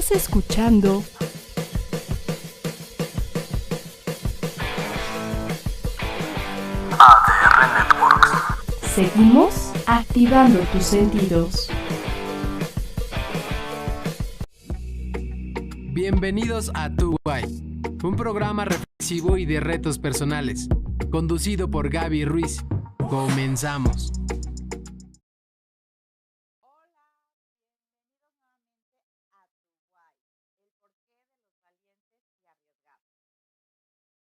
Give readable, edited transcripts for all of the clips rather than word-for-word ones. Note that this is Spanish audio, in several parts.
Estás escuchando ADR Networks. Seguimos activando tus sentidos. Bienvenidos a Tu Guay, un programa reflexivo y de retos personales, conducido por Gaby Ruiz. Comenzamos.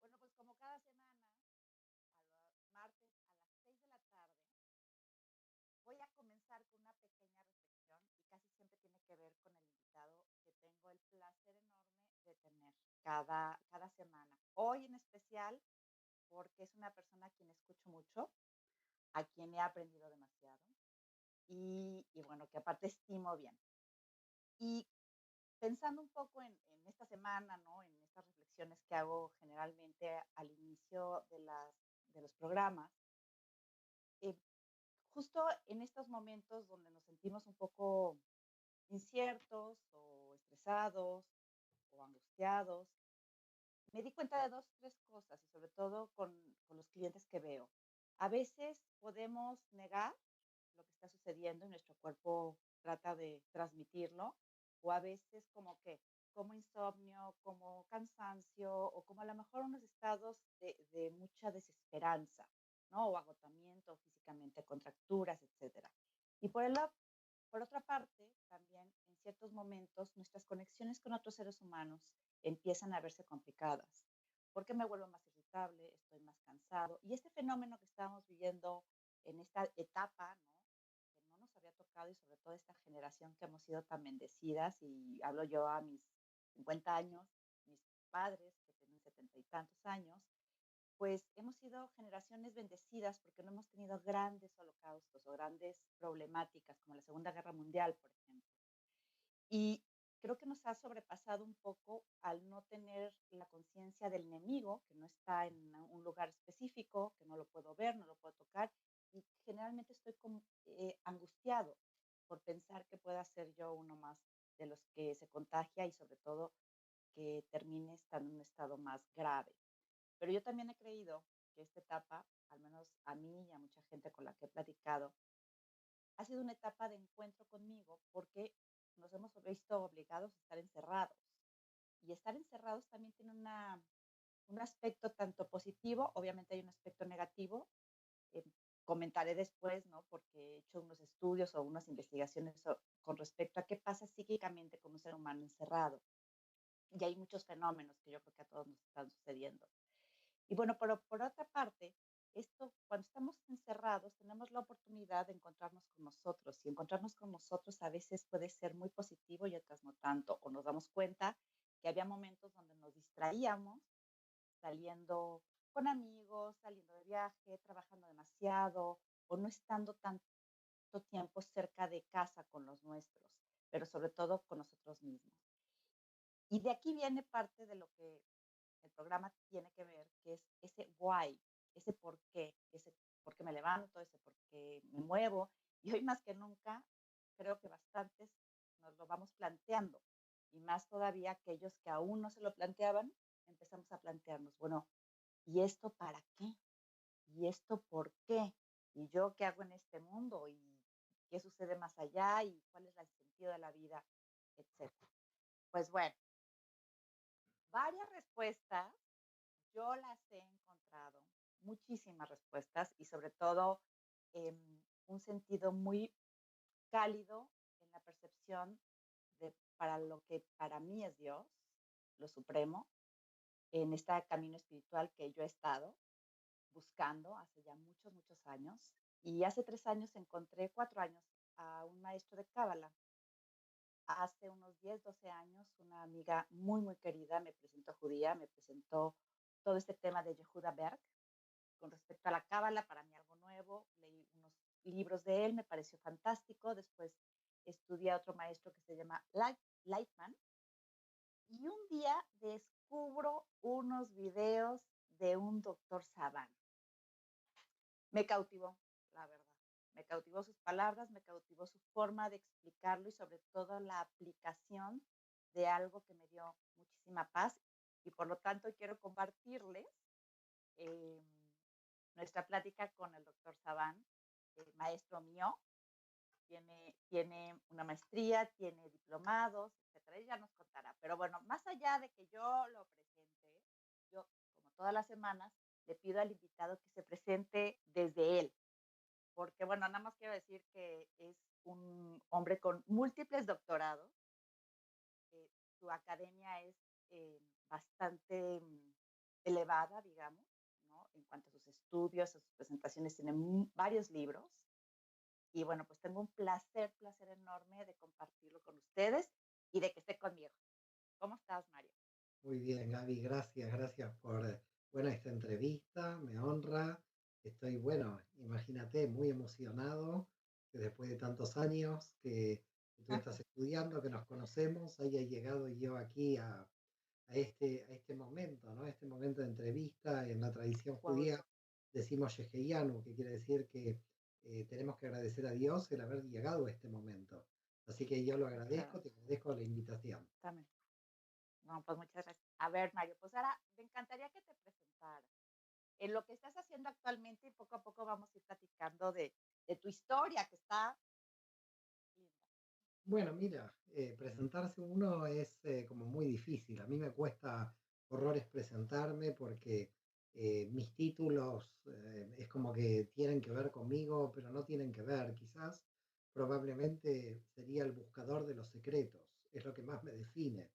Bueno, pues como cada semana, a los martes a las 6 de la tarde, voy a comenzar con una pequeña reflexión y casi siempre tiene que ver con el invitado que tengo el placer enorme de tener cada semana. Hoy en especial porque es una persona a quien escucho mucho, a quien he aprendido demasiado y bueno, que aparte estimo bien. Y pensando un poco en esta semana, ¿no? En estas reflexiones que hago generalmente al inicio de los programas, eh, justo en estos momentos donde nos sentimos un poco inciertos o estresados o angustiados, me di cuenta de dos, tres cosas y sobre todo con los clientes que veo. A veces podemos negar lo que está sucediendo y nuestro cuerpo trata de transmitirlo, o a veces como insomnio, como cansancio, o como a lo mejor unos estados de mucha desesperanza, ¿no? O agotamiento físicamente, contracturas, etcétera. Y por otra parte, también en ciertos momentos nuestras conexiones con otros seres humanos empiezan a verse complicadas, porque me vuelvo más irritable, estoy más cansado, y este fenómeno que estamos viviendo en esta etapa, ¿no? Que no nos había tocado y sobre todo esta generación que hemos sido tan bendecidas, y hablo yo a mis 50 años, mis padres que tienen 70 y tantos años, pues hemos sido generaciones bendecidas porque no hemos tenido grandes holocaustos o grandes problemáticas como la Segunda Guerra Mundial, por ejemplo. Y creo que nos ha sobrepasado un poco al no tener la conciencia del enemigo, que no está en un lugar específico, que no lo puedo ver, no lo puedo tocar, y generalmente estoy angustiado por pensar que pueda ser yo uno más de los que se contagia y sobre todo que termine estando en un estado más grave. Pero yo también he creído que esta etapa, al menos a mí y a mucha gente con la que he platicado, ha sido una etapa de encuentro conmigo porque nos hemos visto obligados a estar encerrados. Y estar encerrados también tiene un aspecto tanto positivo, obviamente hay un aspecto negativo. eh, Comentaré después, ¿no? Porque he hecho unos estudios o unas investigaciones con respecto a qué pasa psíquicamente con un ser humano encerrado. Y hay muchos fenómenos que yo creo que a todos nos están sucediendo. Y bueno, pero por otra parte, cuando estamos encerrados, tenemos la oportunidad de encontrarnos con nosotros. Y encontrarnos con nosotros a veces puede ser muy positivo y otras no tanto. O nos damos cuenta que había momentos donde nos distraíamos, saliendo con amigos, saliendo de viaje, trabajando demasiado, o no estando tanto tiempo cerca de casa con los nuestros, pero sobre todo con nosotros mismos. Y de aquí viene parte de lo que el programa tiene que ver, que es ese why, ese por qué me levanto, ese por qué me muevo. Y hoy más que nunca, creo que bastantes nos lo vamos planteando. Y más todavía aquellos que aún no se lo planteaban, empezamos a plantearnos, bueno, ¿y esto para qué? ¿Y esto por qué? ¿Y yo qué hago en este mundo? ¿Y qué sucede más allá? ¿Y cuál es el sentido de la vida? Etcétera. Pues bueno, varias respuestas yo las he encontrado, muchísimas respuestas y sobre todo un sentido muy cálido en la percepción de para lo que para mí es Dios, lo supremo, en este camino espiritual que yo he estado buscando hace ya muchos, muchos años. Y hace 3 años encontré, 4 años, a un maestro de Cábala. Hace unos 10, 12 años, una amiga muy, muy querida me presentó judía, me presentó todo este tema de Yehuda Berg con respecto a la cábala, para mí algo nuevo. Leí unos libros de él, me pareció fantástico. Después estudié a otro maestro que se llama Lightman. Y un día descubro unos videos de un doctor Saban. Me cautivó, la verdad. Me cautivó sus palabras, me cautivó su forma de explicarlo y sobre todo la aplicación de algo que me dio muchísima paz y por lo tanto quiero compartirles eh, nuestra plática con el doctor Sabán, maestro mío. Tiene una maestría, tiene diplomados, etcétera. Ella nos contará. Pero bueno, más allá de que yo lo presente, yo, como todas las semanas, le pido al invitado que se presente desde él. Porque, bueno, nada más quiero decir que es un hombre con múltiples doctorados. eh, Su academia es bastante elevada, digamos, ¿no? En cuanto a sus estudios, a sus presentaciones, tiene varios libros. Y bueno, pues tengo un placer enorme de compartirlo con ustedes y de que esté conmigo. ¿Cómo estás, Mario? Muy bien, Gaby, gracias por, bueno, esta entrevista, me honra. Estoy, bueno, imagínate, muy emocionado que después de tantos años que tú estás estudiando, que nos conocemos, haya llegado yo aquí a este momento, ¿no? Este momento de entrevista en la tradición Wow. judía, decimos Sheheyanu, que quiere decir que tenemos que agradecer a Dios el haber llegado a este momento. Así que yo lo agradezco, te agradezco la invitación. También. No, pues muchas gracias. A ver, Mario, pues ahora me encantaría que te presentaras en lo que estás haciendo actualmente y poco a poco vamos a ir platicando de tu historia, que está linda. Bueno, mira, presentarse uno es como muy difícil. A mí me cuesta horrores presentarme porque mis títulos es como que tienen que ver conmigo, pero no tienen que ver. Quizás probablemente sería el buscador de los secretos. Es lo que más me define.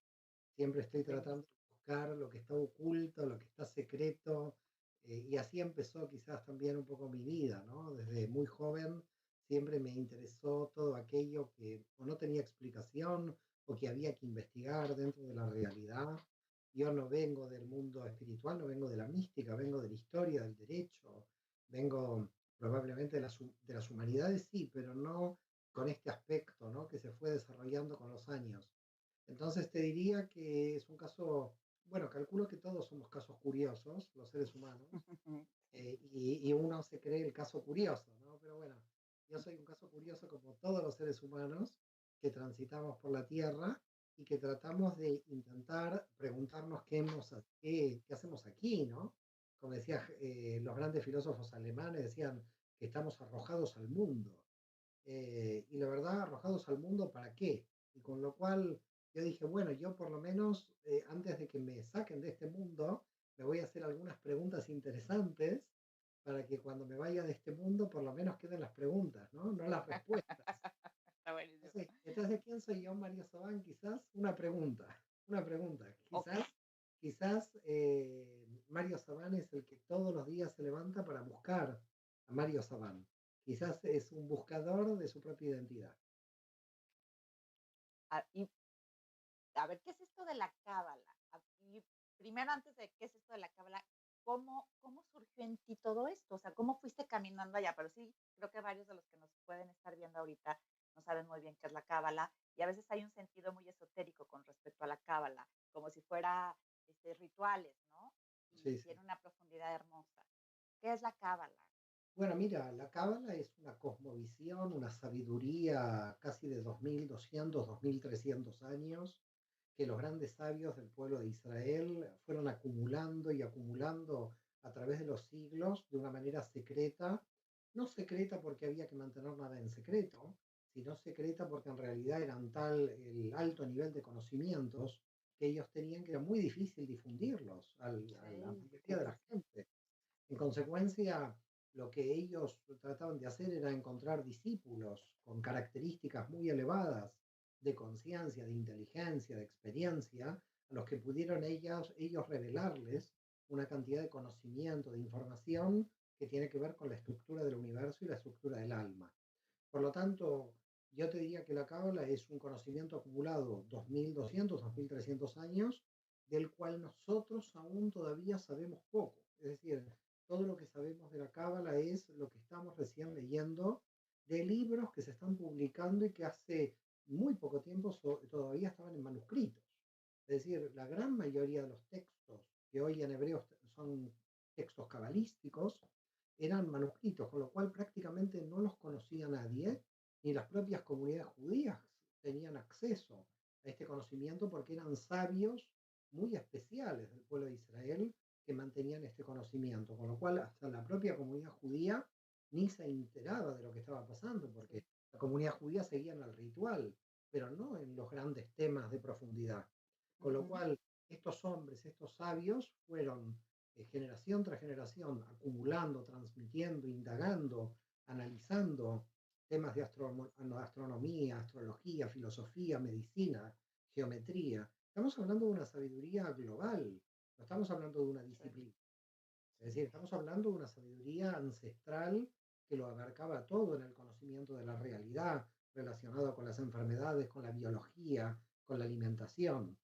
Siempre estoy tratando Buenísimo. de buscar lo que está oculto, lo que está secreto, y así empezó quizás también un poco mi vida, ¿no? Desde muy joven siempre me interesó todo aquello que o no tenía explicación o que había que investigar dentro de la realidad. Yo no vengo del mundo espiritual, no vengo de la mística, vengo de la historia, del derecho, vengo probablemente de las humanidades, sí, pero no con este aspecto, ¿no? Que se fue desarrollando con los años. Entonces te diría que es un caso, bueno, calculo que todos somos casos curiosos, los seres humanos, y uno se cree el caso curioso, ¿no? Pero bueno, yo soy un caso curioso como todos los seres humanos que transitamos por la Tierra y que tratamos de intentar preguntarnos qué hacemos aquí, ¿no? Como decía, los grandes filósofos alemanes decían que estamos arrojados al mundo. Y la verdad, arrojados al mundo, ¿para qué? Y con lo cual yo dije, bueno, yo por lo menos antes de que me saquen de este mundo, me voy a hacer algunas preguntas interesantes para que cuando me vaya de este mundo, por lo menos queden las preguntas, ¿no? No las respuestas. Está buenísimo. Entonces, ¿quién soy yo, Mario Sabán? Quizás una pregunta. Ok. Quizás Mario Sabán es el que todos los días se levanta para buscar a Mario Sabán. Quizás es un buscador de su propia identidad. Y a ver, ¿qué es esto de la cábala? Y primero, antes de qué es esto de la cábala, ¿cómo surgió en ti todo esto? O sea, ¿cómo fuiste caminando allá? Pero sí, creo que varios de los que nos pueden estar viendo ahorita no saben muy bien qué es la cábala y a veces hay un sentido muy esotérico con respecto a la cábala, como si fuera rituales, ¿no? Y Sí, sí. tiene una profundidad hermosa. ¿Qué es la cábala? Bueno, mira, la Cábala es una cosmovisión, una sabiduría casi de 2200, 2300 años que los grandes sabios del pueblo de Israel fueron acumulando y acumulando a través de los siglos de una manera secreta, no secreta porque había que mantener nada en secreto, sino secreta porque en realidad eran tal el alto nivel de conocimientos que ellos tenían que era muy difícil difundirlos a la Sí, mayoría de la gente. En consecuencia, lo que ellos trataban de hacer era encontrar discípulos con características muy elevadas de conciencia, de inteligencia, de experiencia, a los que pudieron ellos revelarles una cantidad de conocimiento, de información que tiene que ver con la estructura del universo y la estructura del alma. Por lo tanto, yo te diría que la Cábala es un conocimiento acumulado 2200, 2300 años, del cual nosotros aún todavía sabemos poco. Es decir, todo lo que sabemos de la Cábala es lo que estamos recién leyendo de libros que se están publicando y que hace muy poco tiempo todavía estaban en manuscritos. Es decir, la gran mayoría de los textos que hoy en hebreo son textos cabalísticos eran manuscritos, con lo cual prácticamente no los conocía nadie, ni las propias comunidades judías tenían acceso a este conocimiento porque eran sabios muy especiales del pueblo de Israel que mantenían este conocimiento, con lo cual hasta la propia comunidad judía ni se enteraba de lo que estaba pasando, porque Sí. la comunidad judía seguía en el ritual, pero no en los grandes temas de profundidad. Con lo Ujú. cual, estos hombres, estos sabios, fueron generación tras generación acumulando, transmitiendo, indagando, analizando temas de astronomía, astrología, filosofía, medicina, geometría. Estamos hablando de una sabiduría global, no estamos hablando de una Sí. disciplina. Es decir, estamos hablando de una sabiduría ancestral que lo abarcaba todo en el conocimiento de la realidad, relacionado con las enfermedades, con la biología, con la alimentación.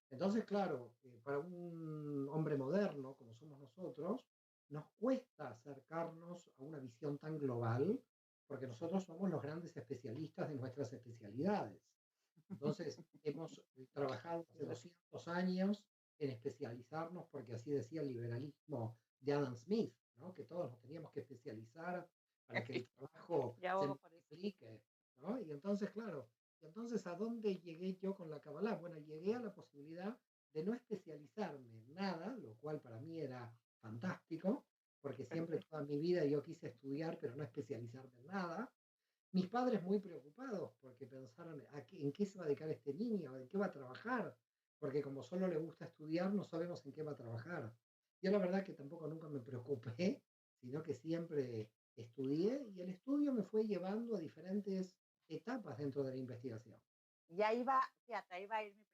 Entonces, claro, para un hombre moderno como somos nosotros, nos cuesta acercarnos a una visión tan global, porque nosotros somos los grandes especialistas de nuestras especialidades. Entonces, hemos trabajado Sí, hace 200 años en especializarnos, porque así decía el liberalismo de Adam Smith, ¿no? Que todos nos teníamos que especializar para que el trabajo yo se abogo por eso. multiplique, ¿no? Y entonces, claro, y entonces, ¿a dónde llegué yo con la Kabbalah? Bueno, llegué a la posibilidad de no especializarme en nada, lo cual para mí era fantástico, porque siempre Perfecto. toda mi vida yo quise estudiar, pero no especializarme en nada. Mis padres muy preocupados porque pensaron en qué se va a dedicar este niño, en qué va a trabajar, porque como solo le gusta estudiar, no sabemos en qué va a trabajar. Yo la verdad que tampoco nunca me preocupé, sino que siempre estudié y el estudio me fue llevando a diferentes etapas dentro de la investigación. Y ahí va, fíjate, ahí va a ir mi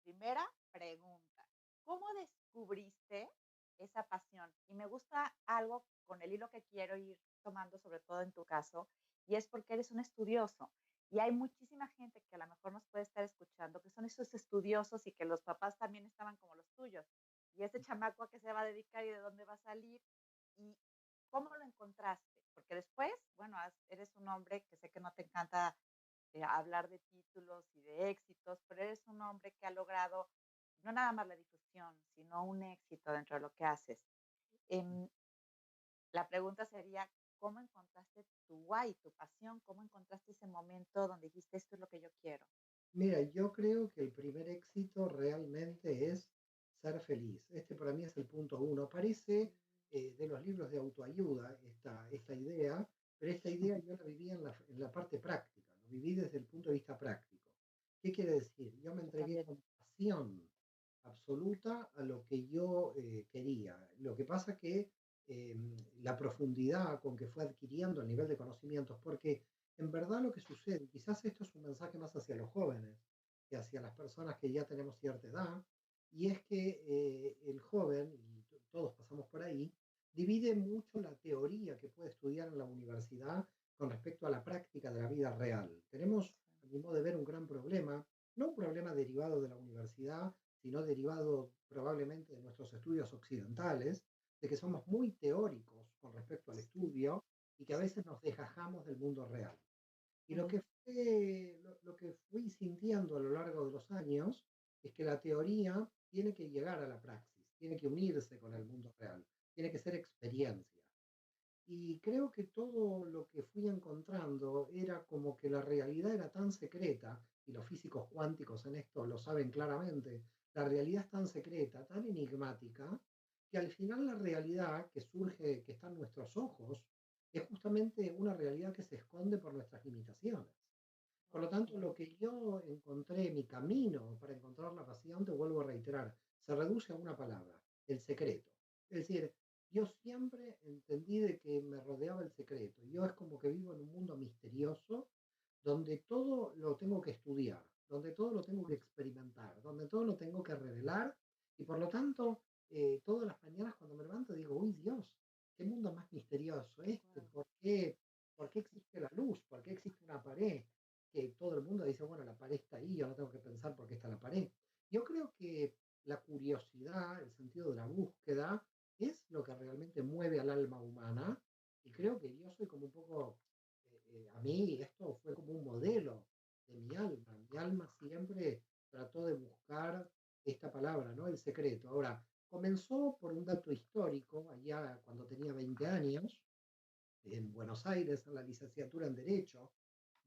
primera pregunta. ¿Cómo descubriste esa pasión? Y me gusta algo con el hilo que quiero ir tomando, sobre todo en tu caso, y es porque eres un estudioso. Y hay muchísima gente que a lo mejor nos puede estar escuchando, que son esos estudiosos y que los papás también estaban como los tuyos. Y ese chamaco a qué se va a dedicar y de dónde va a salir. ¿Y cómo lo encontraste? Porque después, bueno, eres un hombre que sé que no te encanta hablar de títulos y de éxitos, pero eres un hombre que ha logrado no nada más la difusión, sino un éxito dentro de lo que haces. Em, la pregunta sería, ¿cómo encontraste tu why, tu pasión? ¿Cómo encontraste ese momento donde dijiste, esto es lo que yo quiero? Mira, yo creo que el primer éxito realmente es ser feliz. Este para mí es el punto uno. Parece de los libros de autoayuda esta idea, pero esta idea yo la viví en la parte práctica, lo viví desde el punto de vista práctico. ¿Qué quiere decir? Yo me Yo entregué también. con pasión absoluta a lo que yo quería. Lo que pasa que la profundidad con que fue adquiriendo el nivel de conocimientos, porque en verdad lo que sucede, quizás esto es un mensaje más hacia los jóvenes que hacia las personas que ya tenemos cierta edad, y es que el joven, y todos pasamos por ahí, divide mucho la teoría que puede estudiar en la universidad con respecto a la práctica de la vida real. Tenemos, a mi modo de ver, un gran problema, no un problema derivado de la universidad, sino derivado probablemente de nuestros estudios occidentales, de que somos muy teóricos con respecto al Sí, estudio y que a sí. veces nos desgajamos del mundo real. Y Ujú. lo que fui sintiendo a lo largo de los años es que la teoría tiene que llegar a la praxis, tiene que unirse con el mundo real, tiene que ser experiencia. Y creo que todo lo que fui encontrando era como que la realidad era tan secreta, y los físicos cuánticos en esto lo saben claramente, la realidad es tan secreta, tan enigmática, que al final la realidad que surge, que está en nuestros ojos, es justamente una realidad que se esconde por nuestras limitaciones. Por lo tanto, lo Ok. que yo encontré, mi camino para encontrar la pasión, te vuelvo a reiterar, se reduce a una palabra, el secreto. Es decir, yo siempre entendí de que me rodeaba el secreto. Yo es como que vivo en un mundo misterioso donde todo lo tengo que estudiar, donde todo lo tengo que experimentar, donde todo lo tengo que revelar y por lo tanto, todas las mañanas cuando me levanto digo, uy Dios, qué mundo más misterioso este, Wow. por qué existe la luz? ¿Por qué existe una pared? Que todo el mundo dice, bueno, la pared está ahí, yo no tengo que pensar por qué está la pared. Yo creo que la curiosidad, el sentido de la búsqueda, es lo que realmente mueve al alma humana y creo que yo soy como un poco, a mí esto fue como un modelo de mi alma. Mi alma siempre trató de buscar esta palabra, ¿no? El secreto. Ahora, comenzó por un dato histórico, allá cuando tenía 20 años, en Buenos Aires, en la licenciatura en Derecho,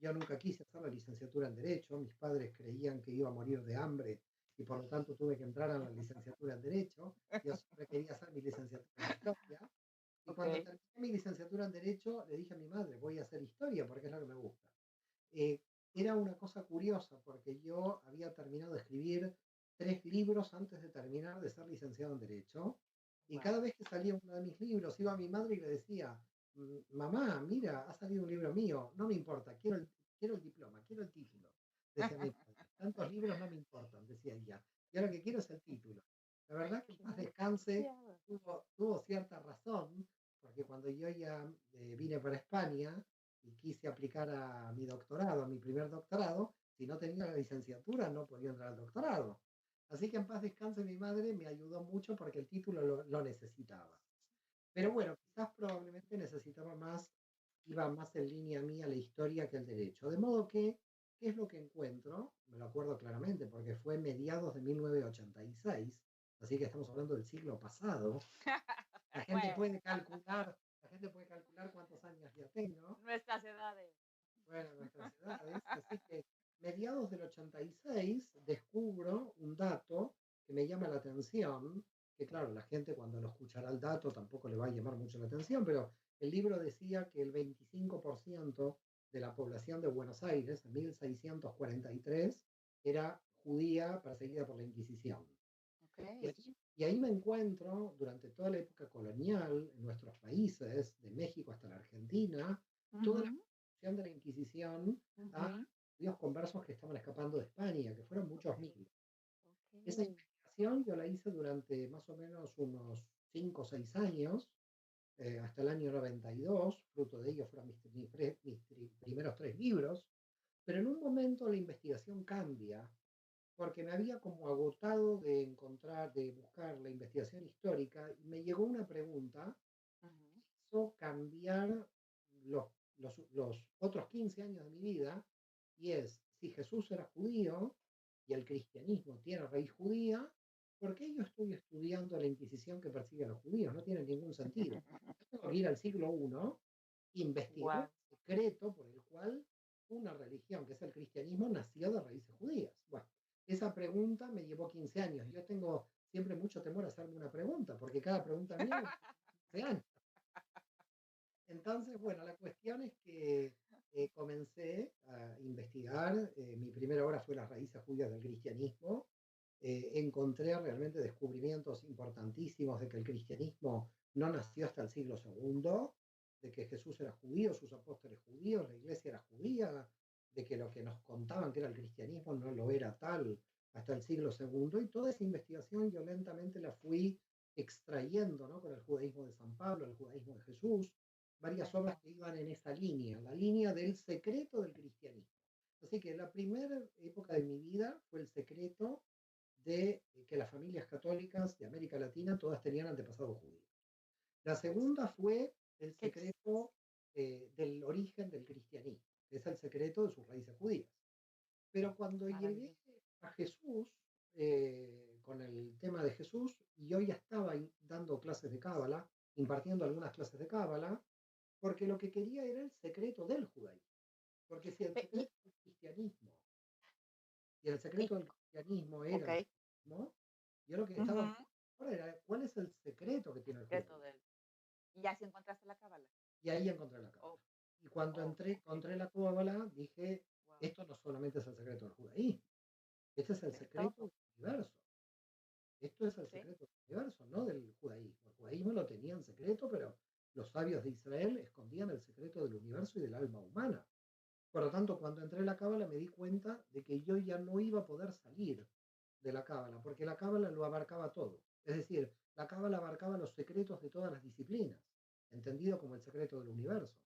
Yo nunca quise hacer la licenciatura en Derecho, mis padres creían que iba a morir de hambre y por lo tanto tuve que entrar a la licenciatura en Derecho. Yo siempre quería hacer mi licenciatura en Historia. Y cuando Ok. terminé mi licenciatura en Derecho, le dije a mi madre, voy a hacer Historia porque es lo que me gusta. Eh, Era una cosa curiosa porque yo había terminado de escribir 3 libros antes de terminar de ser licenciado en Derecho. Y cada Wow. vez que salía uno de mis libros, iba a mi madre y le decía, mamá, mira, ha salido un libro mío, no me importa, quiero el diploma, quiero el título. Decía mi padre, tantos libros no me importan, decía ella. Y ahora que quiero es el título. La verdad que en Qué paz descanse, malcriado. tuvo cierta razón, porque cuando yo ya vine para España, y quise aplicar a mi doctorado, a mi primer doctorado, si no tenía la licenciatura no podía entrar al doctorado. Así que en paz descanse mi madre, me ayudó mucho porque el título lo necesitaba. Pero bueno, quizás probablemente necesitaba más, iba más en línea mía la historia que el derecho. De modo que, ¿qué es lo que encuentro? Me lo acuerdo claramente porque fue mediados de 1986, así que estamos hablando del siglo pasado. La gente Bueno, puede calcular, la gente puede calcular cuántos años ya tengo. nuestras edades. Bueno, nuestras edades. Así que mediados del 86 descubro un dato que me llama la atención, que claro, la gente cuando lo escuchará el dato tampoco le va a llamar mucho la atención, pero el libro decía que el 25% de la población de Buenos Aires en 1643 era judía perseguida por la Inquisición. Ok. Y ahí me encuentro durante toda la época colonial en nuestros países, de México hasta la Argentina, toda la Ujú, persecución de la Inquisición a ujú. judíos conversos que estaban escapando de España, que fueron muchos Ok, miles. Esa ok. investigación yo la hice durante más o menos unos 5 o 6 años, hasta el año 92, fruto de ello fueron mis primeros 3 libros, pero en un momento la investigación cambia porque me había como agotado de encontrar, de buscar la investigación histórica, y me llegó una pregunta Ujú. que hizo cambiar los otros 15 años de mi vida, y es, si Jesús era judío y el cristianismo tiene raíz judía, ¿por qué yo estoy estudiando la Inquisición que persigue a los judíos? No tiene ningún sentido. Yo tengo que ir al siglo I, investigar Wow. el secreto por el cual una religión, que es el cristianismo, nació de raíces judías. Bueno, esa pregunta me llevó 15 años. Yo tengo siempre mucho temor a hacerme una pregunta, porque cada pregunta mía me toma 15 años. Entonces, bueno, la cuestión es que comencé a investigar. Mi primera obra fue Las raíces judías del cristianismo. Encontré realmente descubrimientos importantísimos de que el cristianismo no nació hasta el siglo II, de que Jesús era judío, sus apóstoles judíos, la iglesia era judía, de que lo que nos contaban que era el cristianismo no lo era tal hasta el siglo II. Y toda esa investigación yo lentamente la fui extrayendo, ¿no? Con el judaísmo de San Pablo, el judaísmo de Jesús, varias obras que iban en esa línea, la línea del secreto del cristianismo. Así que la primera época de mi vida fue el secreto de que las familias católicas de América Latina todas tenían antepasados judíos. La segunda fue el Qué secreto del origen del cristianismo, que es el secreto de sus raíces judías. Pero cuando llegué maravilloso. a Jesús, con el tema de Jesús, y yo ya estaba dando clases de Cábala, impartiendo algunas clases de Cábala, porque lo que quería era el secreto del judaísmo. Porque si el Pe- secreto del cristianismo, y el y- secreto del cristianismo era ok. el judaísmo, yo lo que estaba Ujú. buscando ahora era cuál es el secreto que tiene el Secreto judaísmo. del. Y ya si encontraste la cábala. Y ahí encontré la Oh, cábala. Y cuando oh, ok. encontré la cábala, dije, Wow. esto no solamente es el secreto del judaísmo, este es el Es secreto todo. del universo. Esto es el Sí. secreto del universo, no del judaísmo. El judaísmo lo tenía en secreto, pero los sabios de Israel escondían el secreto del universo y del alma humana. Por lo tanto, cuando entré en la cábala me di cuenta de que yo ya no iba a poder salir de la cábala, porque la cábala lo abarcaba todo. Es decir, la cábala abarcaba los secretos de todas las disciplinas, entendido como el secreto del universo.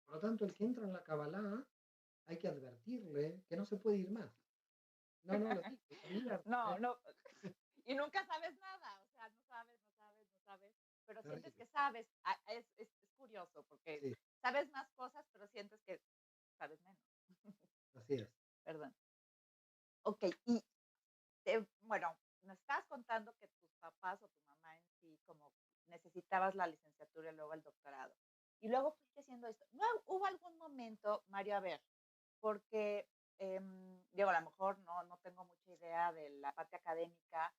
Por lo tanto, el que entra en la cábala hay que advertirle que no se puede ir más. No, no, lo digo, es abierto, No, ¿eh? no. Y nunca sabes nada. O sea, no sabes, no sabes, no sabes. Pero sientes Terrible. que sabes. Es curioso porque Sí, sabes más cosas, pero sientes que sabes menos. así es. Perdón. Ok. Y bueno, nos estabas contando que tus papás o tu mamá en sí, como necesitabas la licenciatura y luego el doctorado. Y luego fuiste haciendo esto. ¿No hubo algún momento, Mario, a ver, porque, digo, a lo mejor no tengo mucha idea de la parte académica,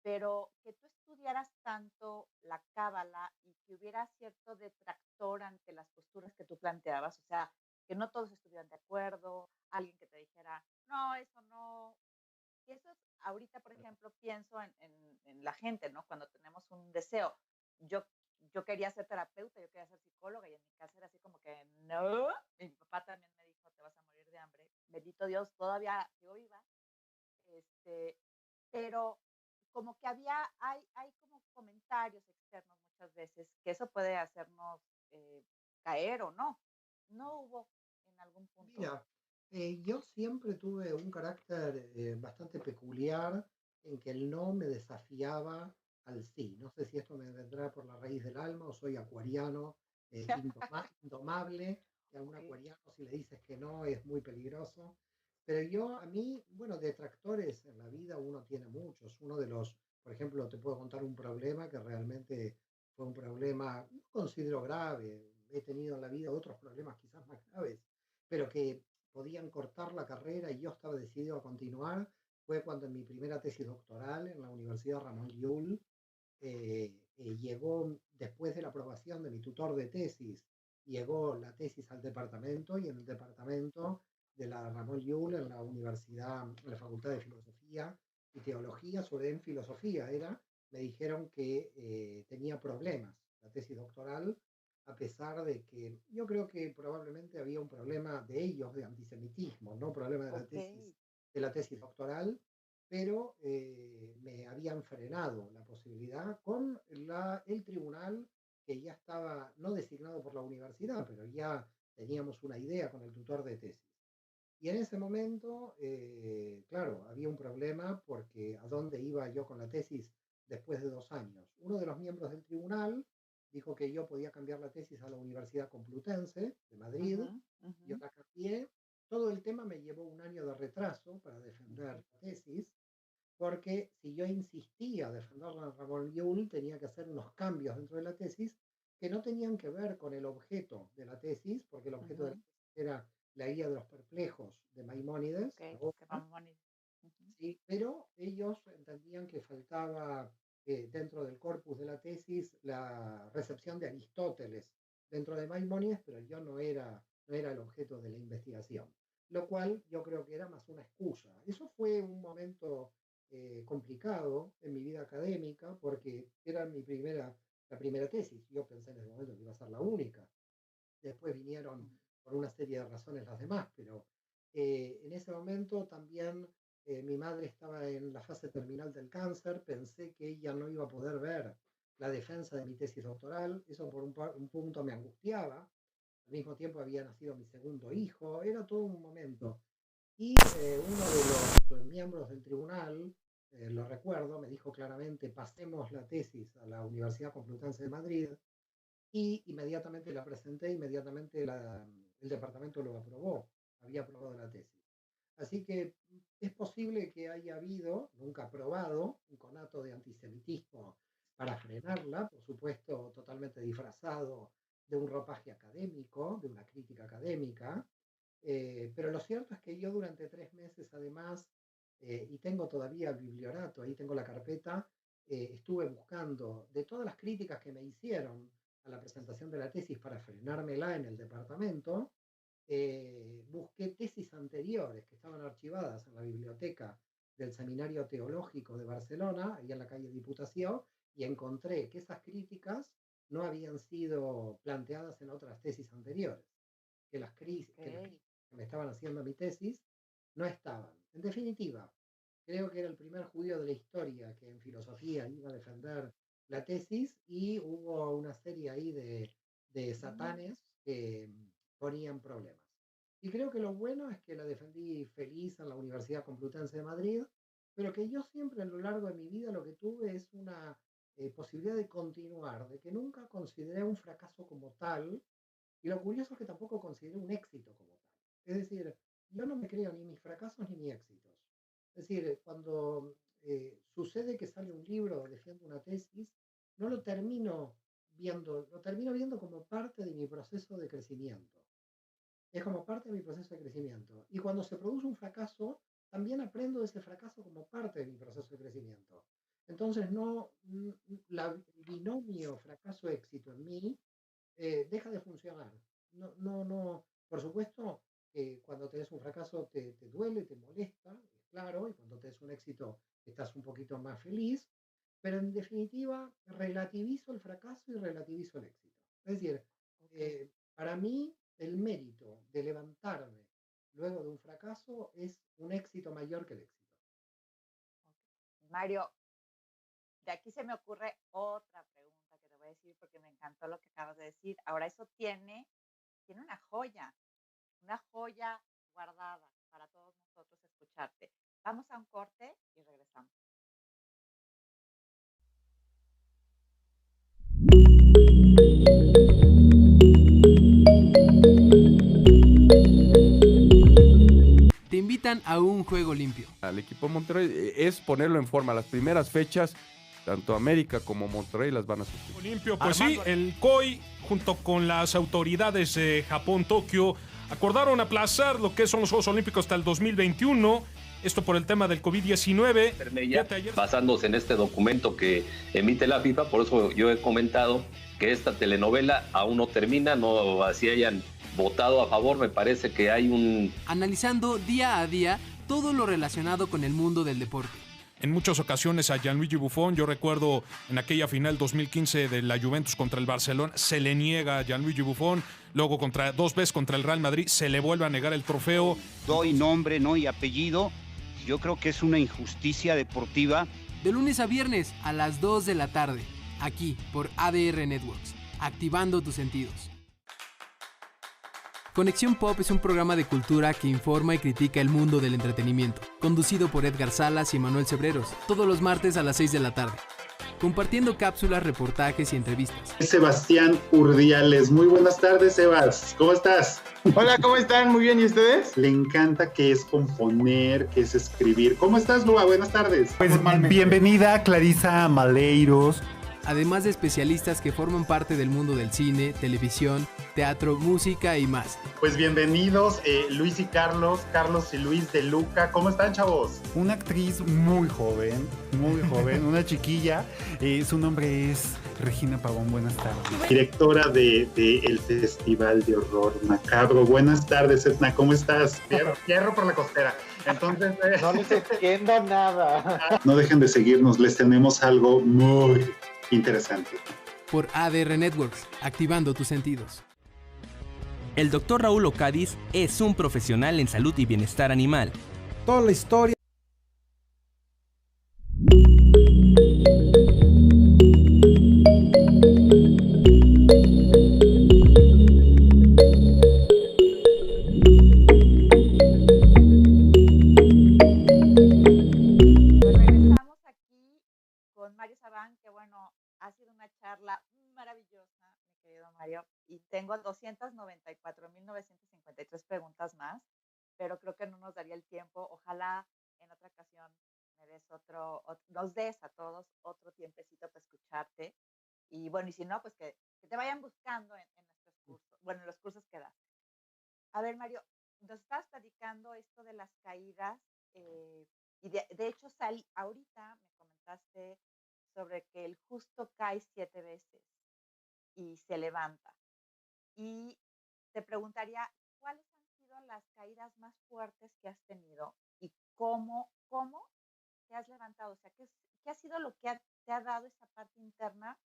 pero que tú estudiaras tanto la cábala y que hubiera cierto detractor ante las posturas que tú planteabas, o sea, que no todos estuvieran de acuerdo, alguien que te dijera: "No, eso no". Y eso es ahorita, por ejemplo, pienso en la gente, ¿no? Cuando tenemos un deseo. Yo yo quería ser terapeuta, yo quería ser psicóloga, y en mi casa era así como que: "No". Y mi papá también me dijo: "Te vas a morir de hambre". Bendito Dios, todavía sigo viva, este, pero como que hay como comentarios externos muchas veces que eso puede hacernos, caer o no. ¿No hubo en algún punto? Mira, yo siempre tuve un carácter bastante peculiar en que el no me desafiaba al sí. No sé si esto me vendrá por la raíz del alma o soy acuariano, indomable, y a un Okey. acuariano si le dices que no es muy peligroso. Pero yo, a mí, bueno, detractores en la vida uno tiene muchos. Uno de los, por ejemplo, te puedo contar un problema que realmente fue un problema, no considero grave. He tenido en la vida otros problemas quizás más graves, pero que podían cortar la carrera y yo estaba decidido a continuar, fue cuando en mi primera tesis doctoral en la Universidad Ramón Llull llegó, después de la aprobación de mi tutor de tesis, llegó la tesis al departamento y en el departamento de la Ramón Llull, en la universidad, en la Facultad de Filosofía y Teología, sobre en filosofía era, me dijeron que tenía problemas la tesis doctoral, a pesar de que yo creo que probablemente había un problema de ellos de antisemitismo, no un problema Okey, de la tesis doctoral, pero me habían frenado la posibilidad con el tribunal que ya estaba no designado por la universidad, pero ya teníamos una idea con el tutor de tesis. Y en ese momento, claro, había un problema porque ¿a dónde iba yo con la tesis después de 2 años? Uno de los miembros del tribunal dijo que yo podía cambiar la tesis a la Universidad Complutense de Madrid, ujú, yo ujú, la cambié. Todo el tema me llevó 1 año de retraso para defender okey, la tesis, porque si yo insistía a defender la Ramón Llull, tenía que hacer unos cambios dentro de la tesis que no tenían que ver con el objeto de la tesis, porque el objeto de la ujú, tesis era la guía de los perplejos de Maimónides, la okey, que obra, vamos bonito. Ujú, ¿sí? Pero ellos entendían que faltaba dentro del corpus de la tesis la recepción de Aristóteles dentro de Maimónides, pero yo no era el objeto de la investigación, lo cual yo creo que era más una excusa. Eso fue un momento complicado en mi vida académica porque era la primera tesis. Yo pensé en ese momento que iba a ser la única. Después vinieron ujú, por una serie de razones las demás, pero en ese momento también mi madre estaba en la fase terminal del cáncer, pensé que ella no iba a poder ver la defensa de mi tesis doctoral, eso por un punto me angustiaba, al mismo tiempo había nacido mi segundo hijo, era todo un momento. Y uno de los miembros del tribunal, lo recuerdo, me dijo claramente, pasemos la tesis a la Universidad Complutense de Madrid, y inmediatamente la presenté, inmediatamente el departamento lo aprobó, había aprobado la tesis. Así que es posible que haya habido, nunca aprobado, un conato de antisemitismo para frenarla, por supuesto totalmente disfrazado de un ropaje académico, de una crítica académica, pero lo cierto es que yo durante 3 meses además, y tengo todavía el bibliorato, ahí tengo la carpeta, estuve buscando de todas las críticas que me hicieron a la presentación de la tesis para frenármela en el departamento, busqué tesis anteriores que estaban archivadas en la biblioteca del Seminario Teológico de Barcelona, ahí en la calle Diputación, y encontré que esas críticas no habían sido planteadas en otras tesis anteriores, que las okey, críticas que me estaban haciendo a mi tesis no estaban. En definitiva, creo que era el primer judío de la historia que en filosofía iba a defender la tesis y hubo una serie ahí de mm, satanes que ponían problemas. Y creo que lo bueno es que la defendí feliz en la Universidad Complutense de Madrid, pero que yo siempre a lo largo de mi vida lo que tuve es una posibilidad de continuar, de que nunca consideré un fracaso como tal, y lo curioso es que tampoco consideré un éxito como tal. Es decir, yo no me creo ni mis fracasos ni mis éxitos. Es decir, cuando sucede que sale un libro o defiendo una tesis, no lo termino lo termino viendo como parte de mi proceso de crecimiento. Es como parte de mi proceso de crecimiento. Y cuando se produce un fracaso, también aprendo de ese fracaso como parte de mi proceso de crecimiento. Entonces, no, la binomio fracaso-éxito en mí deja de funcionar. No, no, no. Por supuesto que cuando tenés un fracaso te duele, te molesta, es claro, y cuando tenés un éxito estás un poquito más feliz, pero en definitiva relativizo el fracaso y relativizo el éxito. Es decir, Ok, para mí el mérito de levantarme luego de un fracaso es un éxito mayor que el éxito. ok. Mario, de aquí se me ocurre otra pregunta que te voy a decir porque me encantó lo que acabas de decir. Ahora, eso tiene una joya guardada para todos nosotros escucharte. Vamos a un corte y regresamos. Te invitan a un juego limpio. Al equipo Monterrey es ponerlo en forma. Las primeras fechas, tanto América como Monterrey las van a sufrir. Limpio, pues sí, el COI junto con las autoridades de Japón, Tokio, acordaron aplazar lo que son los Juegos Olímpicos hasta el 2021. Esto por el tema del COVID-19. Basándose en este documento que emite la FIFA, por eso yo he comentado que esta telenovela aún no termina, no así hayan votado a favor, me parece que hay un... Analizando día a día todo lo relacionado con el mundo del deporte. En muchas ocasiones a Gianluigi Buffon, yo recuerdo en aquella final 2015 de la Juventus contra el Barcelona, se le niega a Gianluigi Buffon, luego dos veces contra el Real Madrid, se le vuelve a negar el trofeo. Doy nombre, no y apellido. Yo creo que es una injusticia deportiva. De lunes a viernes a las 2 de la tarde, aquí por ADR Networks, activando tus sentidos. Conexión Pop es un programa de cultura que informa y critica el mundo del entretenimiento, conducido por Edgar Salas y Manuel Cebreros, todos los martes a las 6 de la tarde, compartiendo cápsulas, reportajes y entrevistas. Sebastián Urdiales. Muy buenas tardes, Sebas. ¿Cómo estás? Hola, ¿cómo están? Muy bien, ¿y ustedes? Le encanta que es componer, que es escribir. ¿Cómo estás, Lua? Buenas tardes. Pues bienvenida, Clarisa Maleiros. Además de especialistas que forman parte del mundo del cine, televisión, teatro, música y más. Pues bienvenidos, Luis y Carlos y Luis de Luca. ¿Cómo están, chavos? Una actriz muy joven, una chiquilla. Su nombre es Regina Pavón. Buenas tardes. Directora de el Festival de Horror Macabro. Buenas tardes, Etna. ¿Cómo estás? Fierro por la costera. Entonces, no les entiendo nada. No dejen de seguirnos, les tenemos algo muy interesante. Por ADR Networks, activando tus sentidos. El Dr. Raúl Ocadiz es un profesional en salud y bienestar animal. Toda la historia. Regresamos aquí con Mario Sabán, que bueno, ha sido una charla maravillosa, mi querido Mario, y tengo 294,953 preguntas más, pero creo que no nos daría el tiempo. Ojalá en otra ocasión nos des a todos otro tiempecito para escucharte. Y bueno, y si no, pues que te vayan buscando en nuestros cursos, bueno, en los cursos que das. A ver, Mario, nos estás platicando esto de las caídas, y de hecho, ahorita me comentaste sobre que el justo cae 7 veces y se levanta. Y te preguntaría, ¿cuáles han sido las caídas más fuertes que has tenido y cómo te has levantado? O sea, ¿qué ha sido lo que te ha dado esa parte interna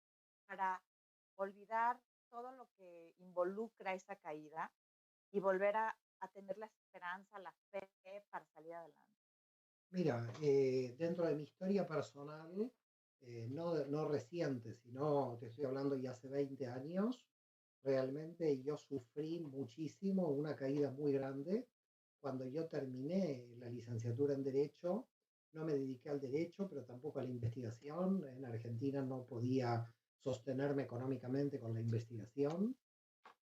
para olvidar todo lo que involucra esa caída y volver a tener la esperanza, la fe para salir adelante? Mira, dentro de mi historia personal, no reciente, sino te estoy hablando ya hace 20 años, realmente yo sufrí muchísimo una caída muy grande. Cuando yo terminé la licenciatura en Derecho, no me dediqué al derecho, pero tampoco a la investigación. En Argentina no podía sostenerme económicamente con la investigación.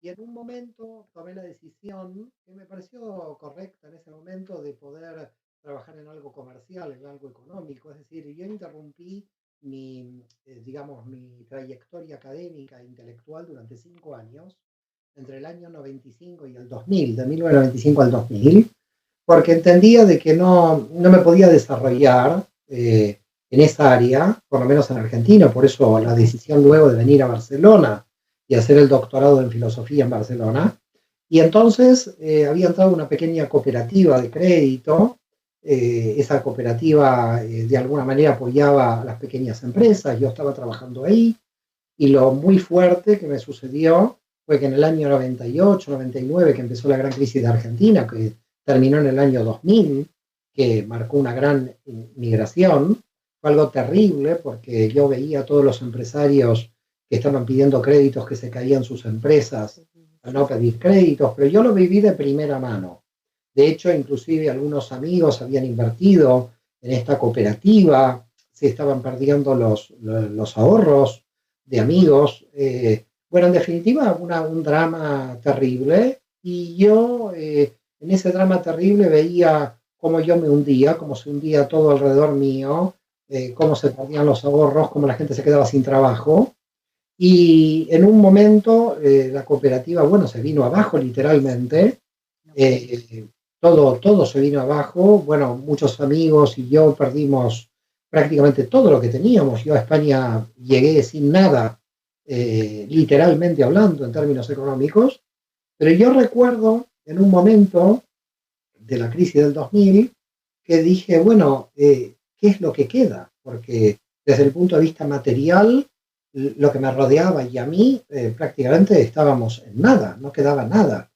Y en un momento tomé la decisión, que me pareció correcta en ese momento, de poder trabajar en algo comercial, en algo económico. Es decir, yo interrumpí mi trayectoria académica e intelectual durante 5 años entre el año 95 y el 2000, de 1995 al 2000, porque entendía de que no me podía desarrollar en esa área, por lo menos en Argentina. Por eso la decisión luego de venir a Barcelona y hacer el doctorado en filosofía en Barcelona. Y entonces había entrado una pequeña cooperativa de crédito. Esa cooperativa de alguna manera apoyaba a las pequeñas empresas. Yo estaba trabajando ahí, y lo muy fuerte que me sucedió fue que en el año 98, 99, que empezó la gran crisis de Argentina, que terminó en el año 2000, que marcó una gran migración, fue algo terrible porque yo veía a todos los empresarios que estaban pidiendo créditos, que se caían sus empresas a no pedir créditos, pero yo lo viví de primera mano. De hecho, inclusive algunos amigos habían invertido en esta cooperativa, se estaban perdiendo los ahorros de amigos. Bueno, en definitiva, un drama terrible. Y yo en ese drama terrible veía cómo yo me hundía, cómo se hundía todo alrededor mío, cómo se perdían los ahorros, cómo la gente se quedaba sin trabajo. Y en un momento la cooperativa, bueno, se vino abajo literalmente. Todo se vino abajo. Bueno, muchos amigos y yo perdimos prácticamente todo lo que teníamos. Yo a España llegué sin nada, literalmente hablando en términos económicos. Pero yo recuerdo en un momento de la crisis del 2000 que dije, bueno, ¿qué es lo que queda? Porque desde el punto de vista material, lo que me rodeaba y a mí prácticamente estábamos en nada, no quedaba nada.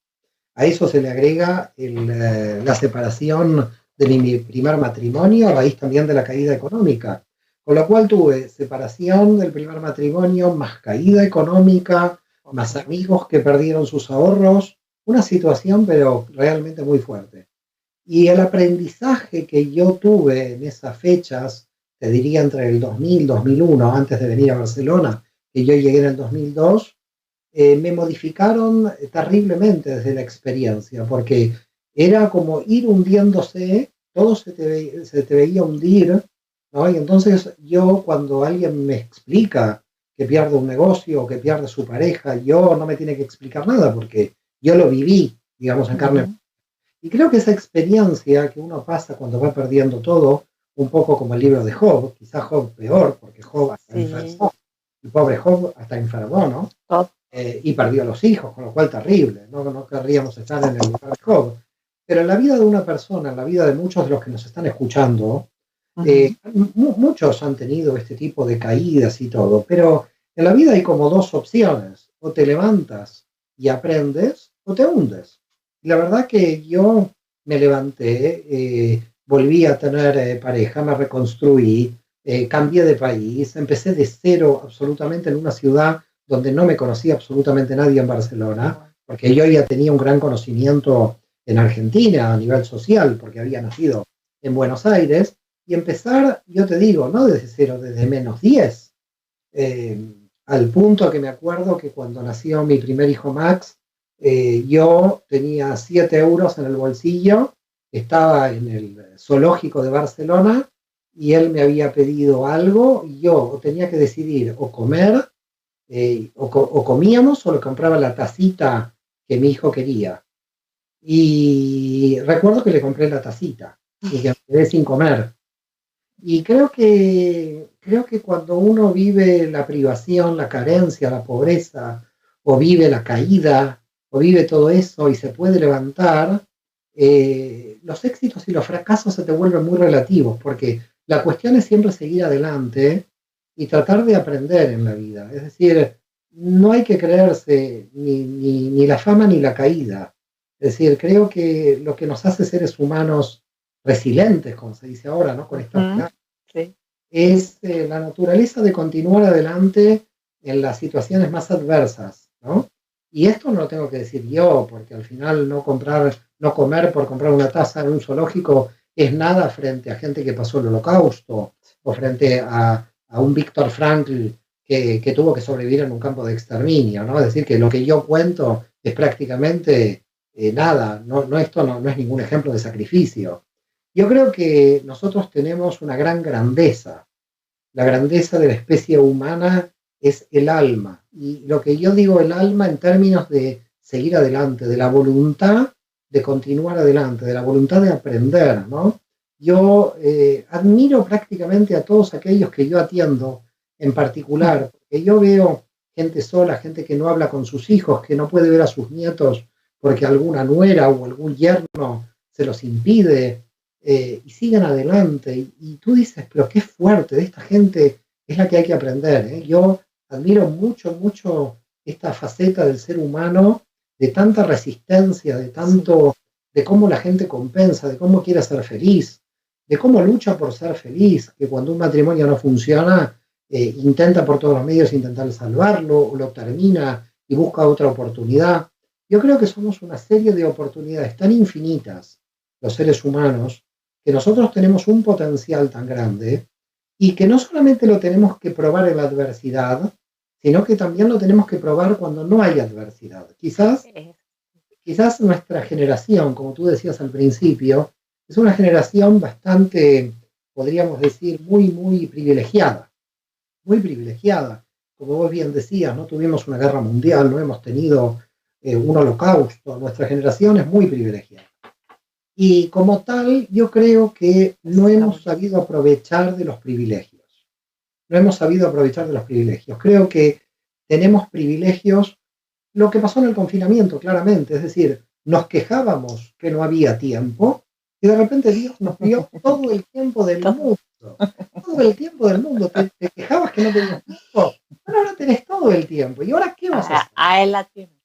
A eso se le agrega la separación de mi primer matrimonio a raíz también de la caída económica. Con lo cual tuve separación del primer matrimonio, más caída económica, más amigos que perdieron sus ahorros. Una situación pero realmente muy fuerte. Y el aprendizaje que yo tuve en esas fechas, te diría entre el 2000 y 2001, antes de venir a Barcelona, que yo llegué en el 2002, me modificaron terriblemente desde la experiencia, porque era como ir hundiéndose, todo se te veía hundir, ¿no? Y entonces yo, cuando alguien me explica que pierde un negocio o que pierde su pareja, yo no me tiene que explicar nada, porque yo lo viví, digamos, en carne. Y creo que esa experiencia que uno pasa cuando va perdiendo todo, un poco como el libro de Job, quizás Job peor, porque Job hasta enfermó, el pobre Job hasta enfermó, ¿no? Y perdió a los hijos, con lo cual terrible, no querríamos estar en el lugar de Job. Pero en la vida de una persona, en la vida de muchos de los que nos están escuchando, muchos han tenido este tipo de caídas y todo, pero en la vida hay como dos opciones: o te levantas y aprendes, o te hundes. Y la verdad que yo me levanté, volví a tener pareja, me reconstruí, cambié de país, empecé de cero absolutamente en una ciudad donde no me conocía absolutamente nadie en Barcelona, porque yo ya tenía un gran conocimiento en Argentina a nivel social, porque había nacido en Buenos Aires, y empezar, yo te digo, no desde cero, desde -10, al punto que me acuerdo que cuando nació mi primer hijo Max, yo tenía 7 euros en el bolsillo, estaba en el zoológico de Barcelona, y él me había pedido algo, y yo tenía que decidir o comer, o comíamos, o le compraba la tacita que mi hijo quería. Y recuerdo que le compré la tacita y que me quedé sin comer. Y creo que cuando uno vive la privación, la carencia, la pobreza, o vive la caída, o vive todo eso y se puede levantar, los éxitos y los fracasos se te vuelven muy relativos, porque la cuestión es siempre seguir adelante y tratar de aprender en la vida. Es decir, no hay que creerse ni la fama ni la caída. Es decir, creo que lo que nos hace seres humanos resilientes, como se dice ahora, ¿no? Con esta es la naturaleza de continuar adelante en las situaciones más adversas, ¿no? Y esto no lo tengo que decir yo, porque al final no comer por comprar una taza en un zoológico es nada frente a gente que pasó el Holocausto, o frente a un Víctor Frankl que tuvo que sobrevivir en un campo de exterminio, ¿no? Es decir, que lo que yo cuento es prácticamente nada, esto no es ningún ejemplo de sacrificio. Yo creo que nosotros tenemos una gran grandeza. La grandeza de la especie humana es el alma. Y lo que yo digo el alma en términos de seguir adelante, de la voluntad de continuar adelante, de la voluntad de aprender, ¿no? Yo admiro prácticamente a todos aquellos que yo atiendo en particular, porque yo veo gente sola, gente que no habla con sus hijos, que no puede ver a sus nietos porque alguna nuera o algún yerno se los impide, y siguen adelante. Y tú dices, pero qué fuerte, de esta gente es la que hay que aprender, ¿eh? Yo admiro mucho, mucho esta faceta del ser humano, de tanta resistencia, de tanto, de cómo la gente compensa, de cómo quiere ser feliz, de cómo lucha por ser feliz, que cuando un matrimonio no funciona, intenta por todos los medios intentar salvarlo, o lo termina y busca otra oportunidad. Yo creo que somos una serie de oportunidades tan infinitas, los seres humanos, que nosotros tenemos un potencial tan grande y que no solamente lo tenemos que probar en la adversidad, sino que también lo tenemos que probar cuando no hay adversidad. Quizás nuestra generación, como tú decías al principio, es una generación bastante, podríamos decir, muy, muy privilegiada. Muy privilegiada. Como vos bien decías, no tuvimos una guerra mundial, no hemos tenido un holocausto. Nuestra generación es muy privilegiada. Y como tal, yo creo que no hemos sabido aprovechar de los privilegios. No hemos sabido aprovechar de los privilegios. Creo que tenemos privilegios, lo que pasó en el confinamiento, claramente. Es decir, nos quejábamos que no había tiempo y de repente Dios nos dio todo el tiempo del mundo. Todo el tiempo del mundo. Te quejabas que no tenías tiempo. Bueno, ahora tenés todo el tiempo. ¿Y ahora qué vas a hacer? A él la tiene.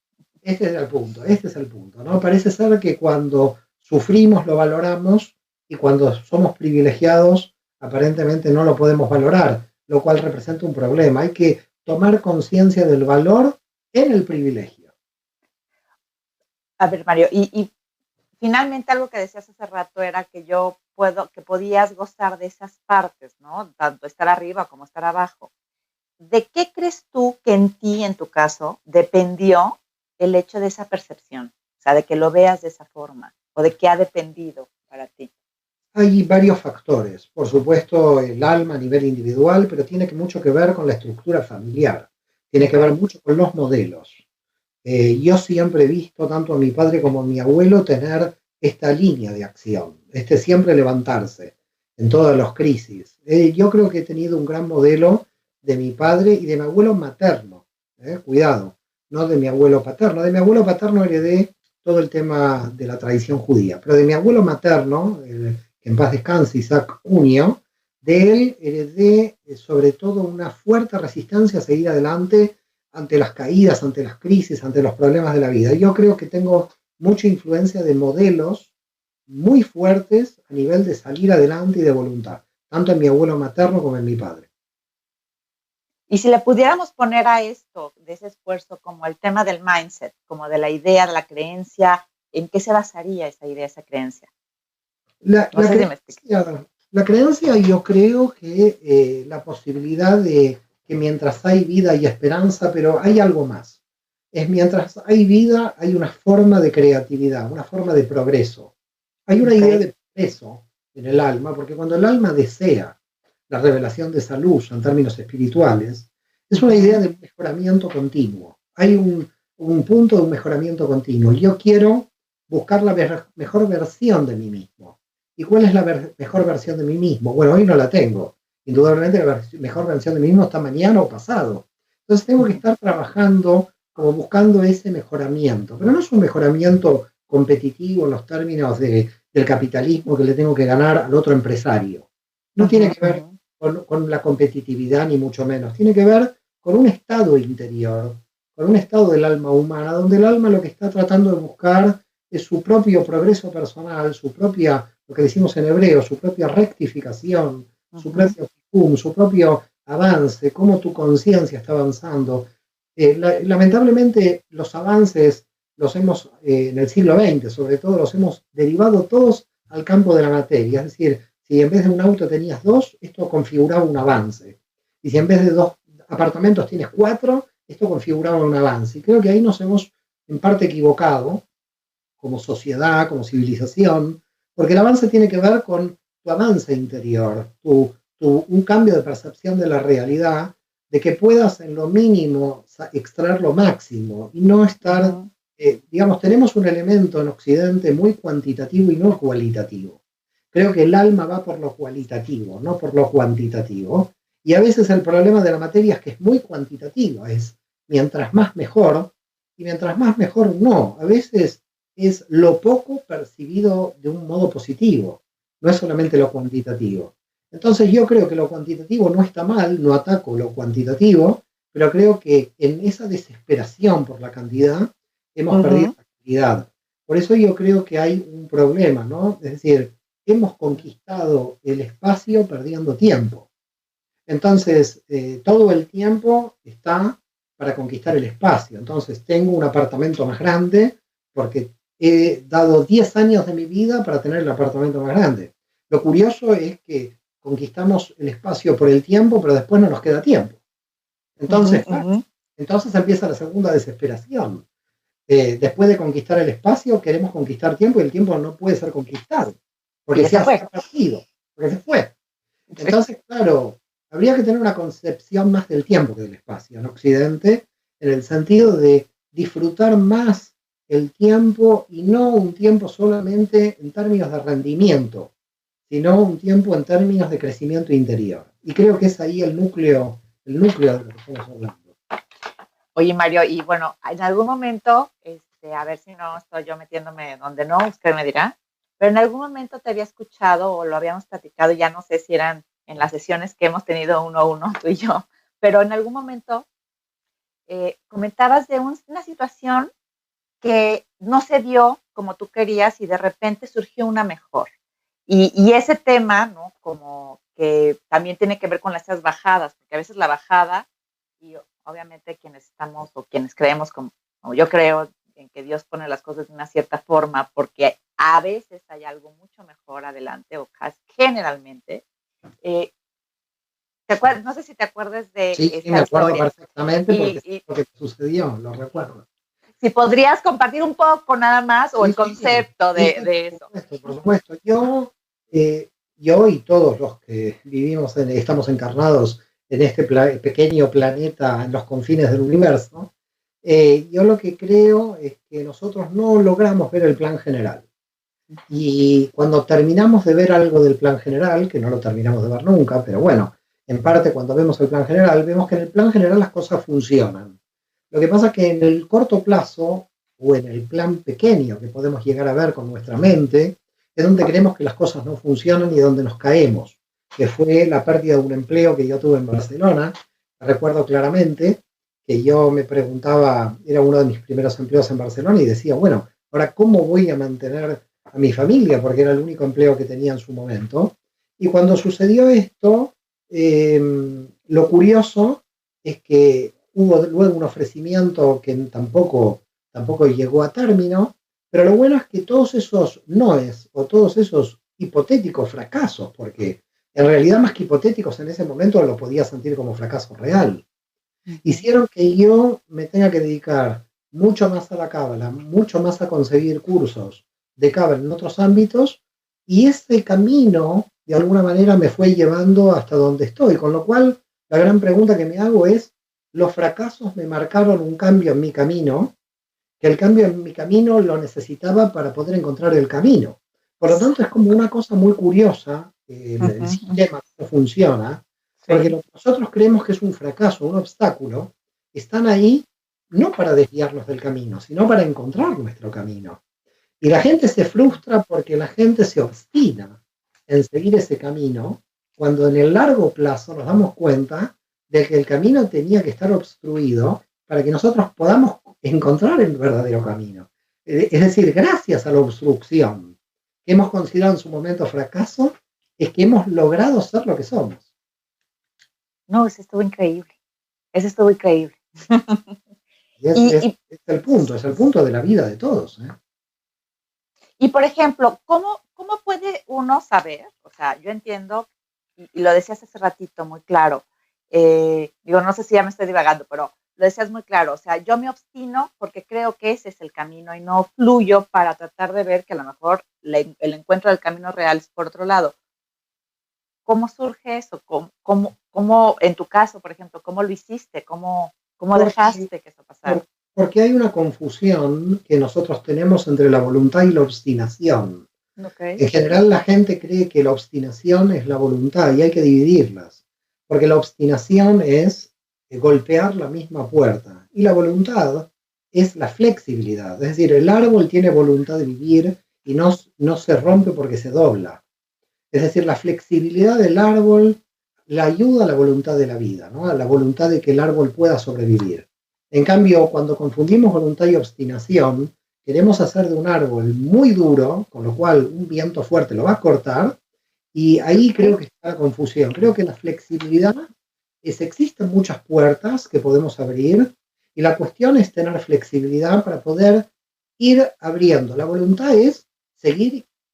Este es el punto, ¿no? Parece ser que cuando sufrimos lo valoramos y cuando somos privilegiados aparentemente no lo podemos valorar, lo cual representa un problema. Hay que tomar conciencia del valor en el privilegio. A ver, Mario, y finalmente algo que decías hace rato era que que podías gozar de esas partes, ¿no? Tanto estar arriba como estar abajo. ¿De qué crees tú que en ti, en tu caso, dependió el hecho de esa percepción? O sea, de que lo veas de esa forma, o de qué ha dependido para ti. Hay varios factores. Por supuesto, el alma a nivel individual, pero tiene mucho que ver con la estructura familiar. Tiene que ver mucho con los modelos. Yo siempre he visto tanto a mi padre como a mi abuelo tener esta línea de acción, siempre levantarse en todas las crisis. Yo creo que he tenido un gran modelo de mi padre y de mi abuelo materno. Cuidado, no de mi abuelo paterno. De mi abuelo paterno heredé todo el tema de la tradición judía, pero de mi abuelo materno, que en paz descanse, Isaac Unio, de él heredé sobre todo una fuerte resistencia a seguir adelante ante las caídas, ante las crisis, ante los problemas de la vida. Yo creo que tengo mucha influencia de modelos muy fuertes a nivel de salir adelante y de voluntad, tanto en mi abuelo materno como en mi padre. Y si le pudiéramos poner a esto, de ese esfuerzo, como el tema del mindset, como de la idea, de la creencia, ¿en qué se basaría esa idea, esa creencia? La creencia, yo creo que la posibilidad de que mientras hay vida hay esperanza, pero hay algo más. Es mientras hay vida, hay una forma de creatividad, una forma de progreso. Hay una idea de progreso en el alma, porque cuando el alma desea la revelación de esa luz en términos espirituales, es una idea de mejoramiento continuo. Hay un punto de un mejoramiento continuo. Yo quiero buscar la mejor versión de mí mismo. ¿Y cuál es la mejor versión de mí mismo? Bueno, hoy no la tengo. Indudablemente la mejor versión de mí mismo está mañana o pasado. Entonces tengo que estar trabajando como buscando ese mejoramiento. Pero no es un mejoramiento competitivo en los términos del capitalismo que le tengo que ganar al otro empresario. No tiene que ver con la competitividad, ni mucho menos. Tiene que ver con un estado interior, con un estado del alma humana, donde el alma lo que está tratando de buscar es su propio progreso personal, su propia, lo que decimos en hebreo, su propia rectificación, su propio tikkun, su propio avance, cómo tu conciencia está avanzando. Lamentablemente los avances los hemos, en el siglo XX sobre todo, los hemos derivado todos al campo de la materia. Es decir, si en vez de un auto tenías 2, esto configuraba un avance. Y si en vez de 2 apartamentos tienes 4, esto configuraba un avance. Y creo que ahí nos hemos en parte equivocado como sociedad, como civilización, porque el avance tiene que ver con tu avance interior, un cambio de percepción de la realidad, de que puedas en lo mínimo extraer lo máximo y no estar digamos, tenemos un elemento en Occidente muy cuantitativo y no cualitativo. Creo que el alma va por lo cualitativo, no por lo cuantitativo. Y a veces el problema de la materia es que es muy cuantitativa, es mientras más mejor, y mientras más mejor no. A veces es lo poco percibido de un modo positivo, no es solamente lo cuantitativo. Entonces yo creo que lo cuantitativo no está mal, no ataco lo cuantitativo, pero creo que en esa desesperación por la cantidad hemos perdido la calidad. Por eso yo creo que hay un problema, ¿no? Es decir, hemos conquistado el espacio perdiendo tiempo. Entonces, todo el tiempo está para conquistar el espacio. Entonces, tengo un apartamento más grande porque he dado 10 años de mi vida para tener el apartamento más grande. Lo curioso es que conquistamos el espacio por el tiempo, pero después no nos queda tiempo. Entonces, entonces empieza la segunda desesperación. Después de conquistar el espacio, queremos conquistar tiempo y el tiempo no puede ser conquistado, porque se ha perdido, porque se fue. Entonces, claro, habría que tener una concepción más del tiempo que del espacio en Occidente, en el sentido de disfrutar más el tiempo y no un tiempo solamente en términos de rendimiento, sino un tiempo en términos de crecimiento interior. Y creo que es ahí el núcleo de lo que estamos hablando. Oye, Mario, y bueno, en algún momento, a ver si no estoy yo metiéndome donde no, usted me dirá, pero en algún momento te había escuchado o lo habíamos platicado, ya no sé si eran en las sesiones que hemos tenido uno a uno, tú y yo, pero en algún momento comentabas de una situación que no se dio como tú querías y de repente surgió una mejor. Y ese tema, ¿no? Como que también tiene que ver con esas bajadas, porque a veces la bajada, y obviamente quienes estamos o quienes creemos, como yo creo, en que Dios pone las cosas de una cierta forma, porque a veces hay algo mucho mejor adelante, o casi generalmente. No sé si te acuerdas de sí, esta me acuerdo historia. perfectamente porque es lo que sucedió, lo recuerdo. Si podrías compartir un poco nada más o el concepto de eso. Por supuesto. Yo y todos los que vivimos, estamos encarnados en este pequeño planeta en los confines del universo, yo lo que creo es que nosotros no logramos ver el plan general. Y cuando terminamos de ver algo del plan general, que no lo terminamos de ver nunca, pero bueno, en parte cuando vemos el plan general, vemos que en el plan general las cosas funcionan. Lo que pasa es que en el corto plazo, o en el plan pequeño que podemos llegar a ver con nuestra mente, es donde creemos que las cosas no funcionan y donde nos caemos, que fue la pérdida de un empleo que yo tuve en Barcelona. Recuerdo claramente que yo me preguntaba, era uno de mis primeros empleos en Barcelona, y decía, bueno, ahora, ¿cómo voy a mantener a mi familia? Porque era el único empleo que tenía en su momento. Y cuando sucedió esto, lo curioso es que hubo luego un ofrecimiento que tampoco llegó a término, pero lo bueno es que todos esos noes o todos esos hipotéticos fracasos, porque en realidad más que hipotéticos en ese momento lo podía sentir como fracaso real, hicieron que yo me tenga que dedicar mucho más a la cábala, mucho más a conseguir cursos de cábala en otros ámbitos, y ese camino de alguna manera me fue llevando hasta donde estoy, con lo cual la gran pregunta que me hago es, ¿los fracasos me marcaron un cambio en mi camino? Que el cambio en mi camino lo necesitaba para poder encontrar el camino. Por lo tanto, es como una cosa muy curiosa, el sistema no funciona, porque lo que nosotros creemos que es un fracaso, un obstáculo, están ahí no para desviarnos del camino, sino para encontrar nuestro camino. Y la gente se frustra porque la gente se obstina en seguir ese camino, cuando en el largo plazo nos damos cuenta de que el camino tenía que estar obstruido para que nosotros podamos encontrar el verdadero camino. Es decir, gracias a la obstrucción que hemos considerado en su momento fracaso, es que hemos logrado ser lo que somos. No, eso estuvo increíble. Eso estuvo increíble. Es el punto de la vida de todos. Y por ejemplo, ¿cómo puede uno saber? O sea, yo entiendo, y lo decías hace ratito muy claro, no sé si ya me estoy divagando, pero lo decías muy claro, o sea, yo me obstino porque creo que ese es el camino y no fluyo para tratar de ver que a lo mejor el encuentro del camino real es por otro lado. ¿Cómo surge eso? ¿Cómo en tu caso, por ejemplo, cómo lo hiciste? ¿Cómo dejaste que eso pasara? Porque hay una confusión que nosotros tenemos entre la voluntad y la obstinación. En general la gente cree que la obstinación es la voluntad y hay que dividirlas, porque la obstinación es golpear la misma puerta y la voluntad es la flexibilidad, es decir, el árbol tiene voluntad de vivir y no se rompe porque se dobla. Es decir, la flexibilidad del árbol la ayuda a la voluntad de la vida, ¿no? A la voluntad de que el árbol pueda sobrevivir. En cambio, cuando confundimos voluntad y obstinación, queremos hacer de un árbol muy duro, con lo cual un viento fuerte lo va a cortar, y ahí creo que está la confusión. Creo que la flexibilidad existen muchas puertas que podemos abrir, y la cuestión es tener flexibilidad para poder ir abriendo. La voluntad es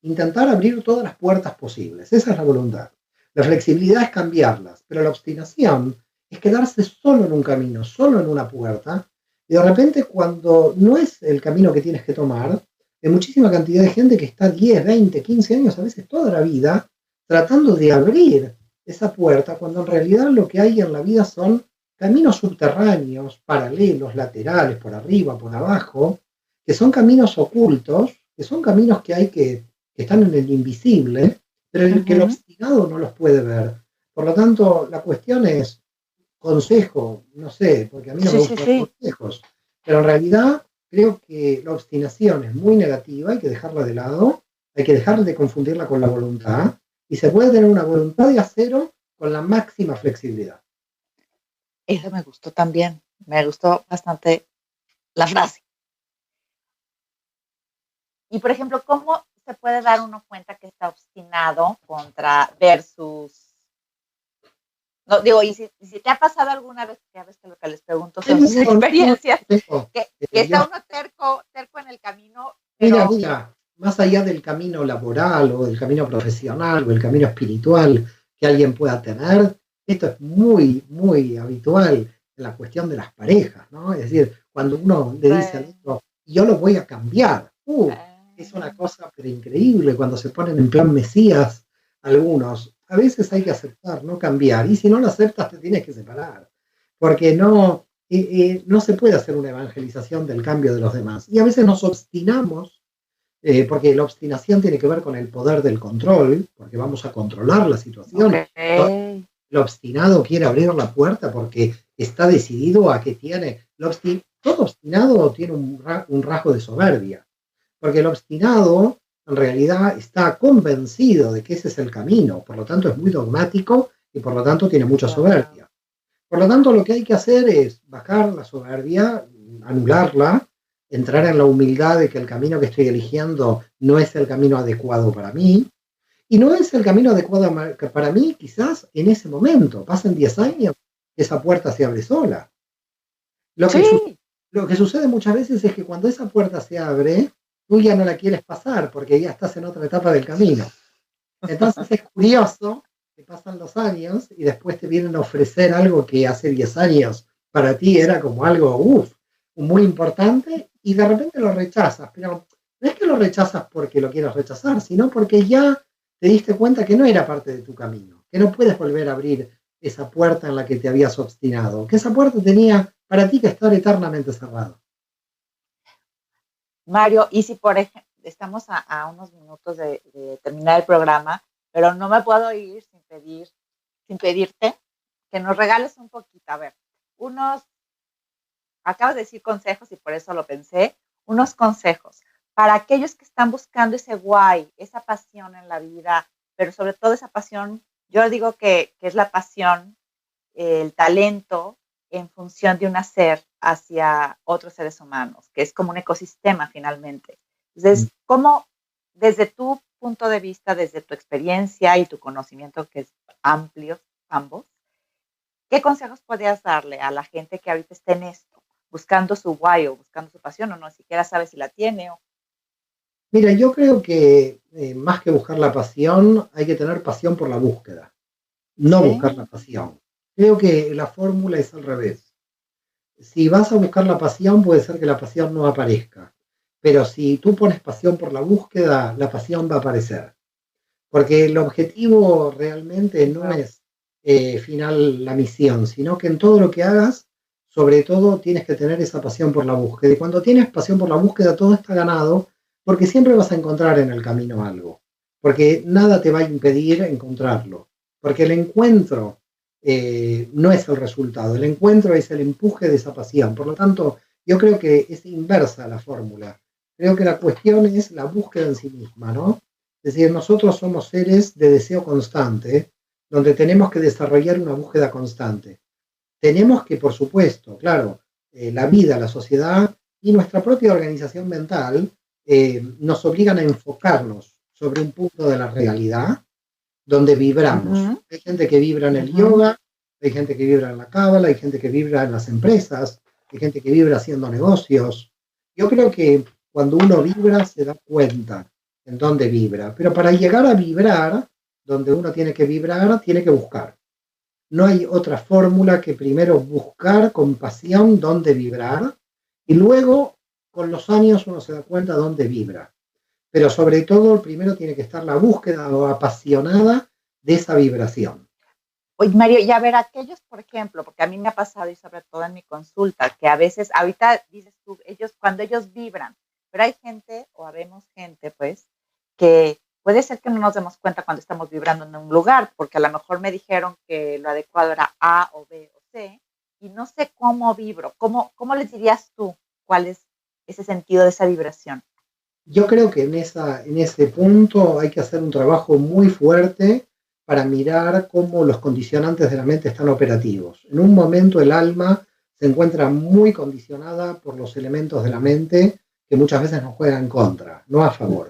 intentar abrir todas las puertas posibles. Esa es la voluntad. La flexibilidad es cambiarlas, pero la obstinación es quedarse solo en un camino, solo en una puerta, y de repente cuando no es el camino que tienes que tomar, hay muchísima cantidad de gente que está 10, 20, 15 años, a veces toda la vida, tratando de abrir esa puerta, cuando en realidad lo que hay en la vida son caminos subterráneos, paralelos, laterales, por arriba, por abajo, que son caminos ocultos, que son caminos que están en el invisible, pero que el obstinado no los puede ver. Por lo tanto, la cuestión es consejo, no sé, porque a mí no me gustan los consejos, pero en realidad creo que la obstinación es muy negativa, hay que dejarla de lado, hay que dejar de confundirla con la voluntad, y se puede tener una voluntad de acero con la máxima flexibilidad. Eso me gustó también, me gustó bastante la frase. Y por ejemplo, ¿cómo se puede dar uno cuenta que está obstinado versus... No, digo, y si te ha pasado alguna vez, que a veces lo que les pregunto son sus experiencias, que está uno terco en el camino. Pero... Mira, más allá del camino laboral o del camino profesional o el camino espiritual que alguien pueda tener, esto es muy, muy habitual en la cuestión de las parejas, ¿no? Es decir, cuando uno le dice al otro, yo lo voy a cambiar, es una cosa pero increíble cuando se ponen en plan mesías algunos. A veces hay que aceptar, no cambiar, y si no lo aceptas te tienes que separar, porque no se puede hacer una evangelización del cambio de los demás, y a veces nos obstinamos, porque la obstinación tiene que ver con el poder del control, porque vamos a controlar la situación. El obstinado quiere abrir la puerta porque está decidido a que tiene, todo obstinado tiene un rasgo de soberbia, porque el obstinado en realidad está convencido de que ese es el camino, por lo tanto es muy dogmático y por lo tanto tiene mucha soberbia. Por lo tanto, lo que hay que hacer es bajar la soberbia, anularla, entrar en la humildad de que el camino que estoy eligiendo no es el camino adecuado para mí, y no es el camino adecuado para mí quizás en ese momento. Pasan 10 años, esa puerta se abre sola. Lo que sucede muchas veces es que cuando esa puerta se abre, tú ya no la quieres pasar porque ya estás en otra etapa del camino. Entonces es curioso que pasan los años y después te vienen a ofrecer algo que hace 10 años para ti era como algo muy importante y de repente lo rechazas. Pero no es que lo rechazas porque lo quieras rechazar, sino porque ya te diste cuenta que no era parte de tu camino, que no puedes volver a abrir esa puerta en la que te habías obstinado, que esa puerta tenía para ti que estar eternamente cerrada. Mario, y si por ejemplo, estamos a unos minutos de terminar el programa, pero no me puedo ir sin pedirte que nos regales un poquito, a ver, acabas de decir consejos y por eso lo pensé, unos consejos para aquellos que están buscando ese why, esa pasión en la vida, pero sobre todo esa pasión, yo digo que es la pasión, el talento en función de un hacer hacia otros seres humanos, que es como un ecosistema finalmente. Entonces, ¿cómo desde tu punto de vista, desde tu experiencia y tu conocimiento que es amplio, ambos, qué consejos podrías darle a la gente que ahorita esté en esto, buscando su why o buscando su pasión o no siquiera sabe si la tiene? Mira, yo creo que más que buscar la pasión, hay que tener pasión por la búsqueda, no buscar la pasión. Creo que la fórmula es al revés. Si vas a buscar la pasión, puede ser que la pasión no aparezca. Pero si tú pones pasión por la búsqueda, la pasión va a aparecer. Porque el objetivo realmente no es final la misión, sino que en todo lo que hagas, sobre todo tienes que tener esa pasión por la búsqueda. Y cuando tienes pasión por la búsqueda, todo está ganado, porque siempre vas a encontrar en el camino algo, porque nada te va a impedir encontrarlo, porque el encuentro no es el resultado, el encuentro es el empuje de esa pasión. Por lo tanto, yo creo que es inversa la fórmula. Creo que la cuestión es la búsqueda en sí misma, ¿no? Es decir, nosotros somos seres de deseo constante, donde tenemos que desarrollar una búsqueda constante. Tenemos que, por supuesto, claro, la vida, la sociedad y nuestra propia organización mental nos obligan a enfocarnos sobre un punto de la realidad donde vibramos. Uh-huh. Hay gente que vibra en el yoga, hay gente que vibra en la cábala, hay gente que vibra en las empresas, hay gente que vibra haciendo negocios. Yo creo que cuando uno vibra se da cuenta en dónde vibra, pero para llegar a vibrar, donde uno tiene que vibrar, tiene que buscar. No hay otra fórmula que primero buscar con pasión dónde vibrar y luego con los años uno se da cuenta dónde vibra. Pero sobre todo primero tiene que estar la búsqueda o apasionada de esa vibración. Oye, Mario, y a ver, aquellos, por ejemplo, porque a mí me ha pasado y sobre todo en mi consulta, que a veces, ahorita dices tú, cuando ellos vibran, pero hay gente, o habemos gente, pues, que puede ser que no nos demos cuenta cuando estamos vibrando en un lugar, porque a lo mejor me dijeron que lo adecuado era A o B o C, y no sé cómo vibro. ¿Cómo les dirías tú cuál es ese sentido de esa vibración? Yo creo que en ese punto hay que hacer un trabajo muy fuerte para mirar cómo los condicionantes de la mente están operativos. En un momento el alma se encuentra muy condicionada por los elementos de la mente que muchas veces nos juegan en contra, no a favor.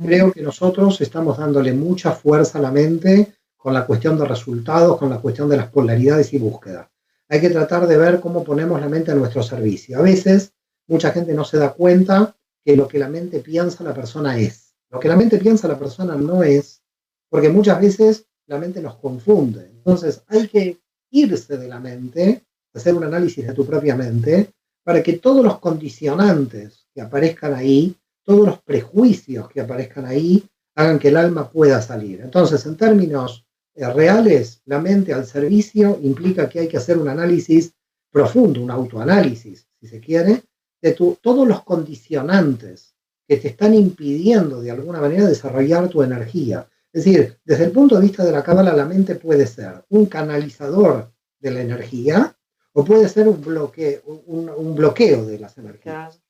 Creo que nosotros estamos dándole mucha fuerza a la mente con la cuestión de resultados, con la cuestión de las polaridades y búsqueda. Hay que tratar de ver cómo ponemos la mente a nuestro servicio. A veces mucha gente no se da cuenta que lo que la mente piensa la persona es. Lo que la mente piensa la persona no es, porque muchas veces la mente nos confunde. Entonces hay que irse de la mente, hacer un análisis de tu propia mente, para que todos los condicionantes que aparezcan ahí, todos los prejuicios que aparezcan ahí, hagan que el alma pueda salir. Entonces, en términos reales, la mente al servicio implica que hay que hacer un análisis profundo, un autoanálisis, si se quiere, de todos los condicionantes que te están impidiendo de alguna manera desarrollar tu energía. Es decir, desde el punto de vista de la cábala, la mente puede ser un canalizador de la energía o puede ser un bloqueo de las energías.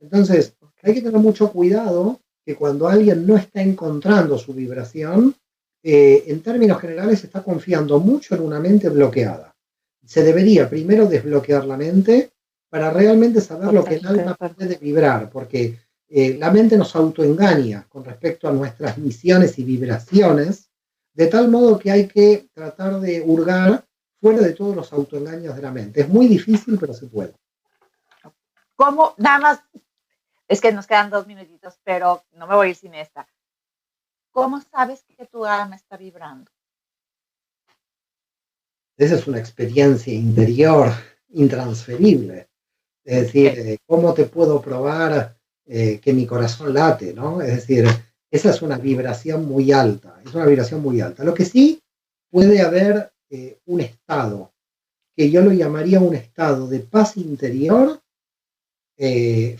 Entonces, hay que tener mucho cuidado que cuando alguien no está encontrando su vibración, en términos generales está confiando mucho en una mente bloqueada. Se debería primero desbloquear la mente para realmente saber lo que el alma puede vibrar, porque la mente nos autoengaña con respecto a nuestras misiones y vibraciones, de tal modo que hay que tratar de hurgar fuera de todos los autoengaños de la mente. Es muy difícil, pero se puede. ¿Cómo? Nada más, es que nos quedan 2 minutitos, pero no me voy a ir sin esta. ¿Cómo sabes que tu alma está vibrando? Esa es una experiencia interior intransferible. Es decir, ¿cómo te puedo probar que mi corazón late, ¿no? Es decir, esa es una vibración muy alta, es una vibración muy alta. Lo que sí puede haber un estado, que yo lo llamaría un estado de paz interior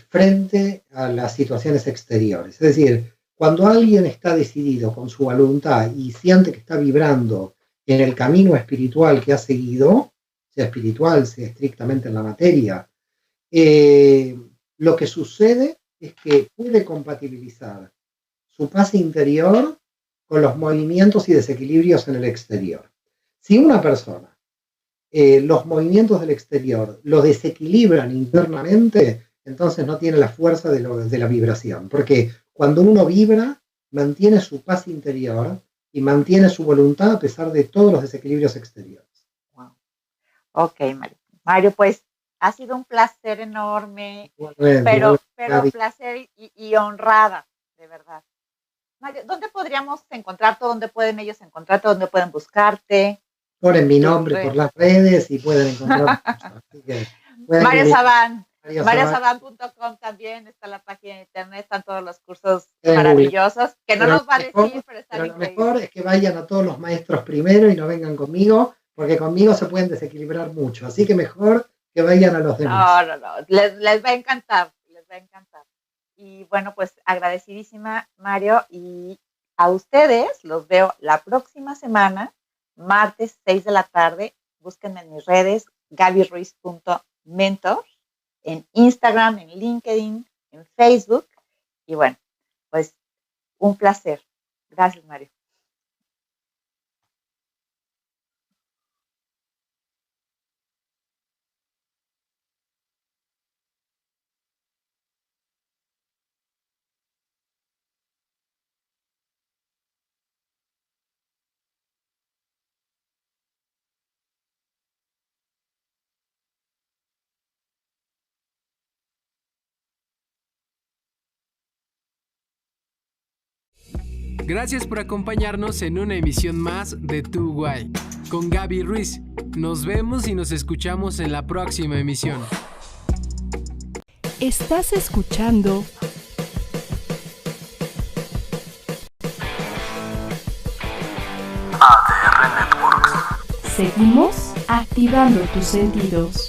frente a las situaciones exteriores. Es decir, cuando alguien está decidido con su voluntad y siente que está vibrando en el camino espiritual que ha seguido, sea espiritual, sea estrictamente en la materia, lo que sucede es que puede compatibilizar su paz interior con los movimientos y desequilibrios en el exterior. Si una persona, los movimientos del exterior lo desequilibran internamente, entonces no tiene la fuerza de la vibración, porque cuando uno vibra, mantiene su paz interior y mantiene su voluntad a pesar de todos los desequilibrios exteriores. Wow. Ok, Mario, pues ha sido un placer enorme, pero placer y honrada, de verdad. Mario, ¿dónde podríamos encontrarte? ¿Dónde pueden ellos encontrarte? ¿Dónde pueden buscarte? Ponen mi nombre por las redes y pueden encontrar. Mario Sabán. MarioSabán.com también está la página de internet, están todos los cursos maravillosos, que no nos va a decir, pero están increíbles. Lo mejor es que vayan a todos los maestros primero y no vengan conmigo, porque conmigo se pueden desequilibrar mucho. Así que mejor que vayan a los demás. No. Les va a encantar, les va a encantar. Y bueno, pues agradecidísima, Mario, y a ustedes los veo la próxima semana, martes 6 de la tarde. Búsquenme en mis redes, gabyruiz.mentor, en Instagram, en LinkedIn, en Facebook. Y bueno, pues un placer. Gracias, Mario. Gracias por acompañarnos en una emisión más de Tu Guay con Gaby Ruiz. Nos vemos y nos escuchamos en la próxima emisión. Estás escuchando ADR Networks. Seguimos activando tus sentidos.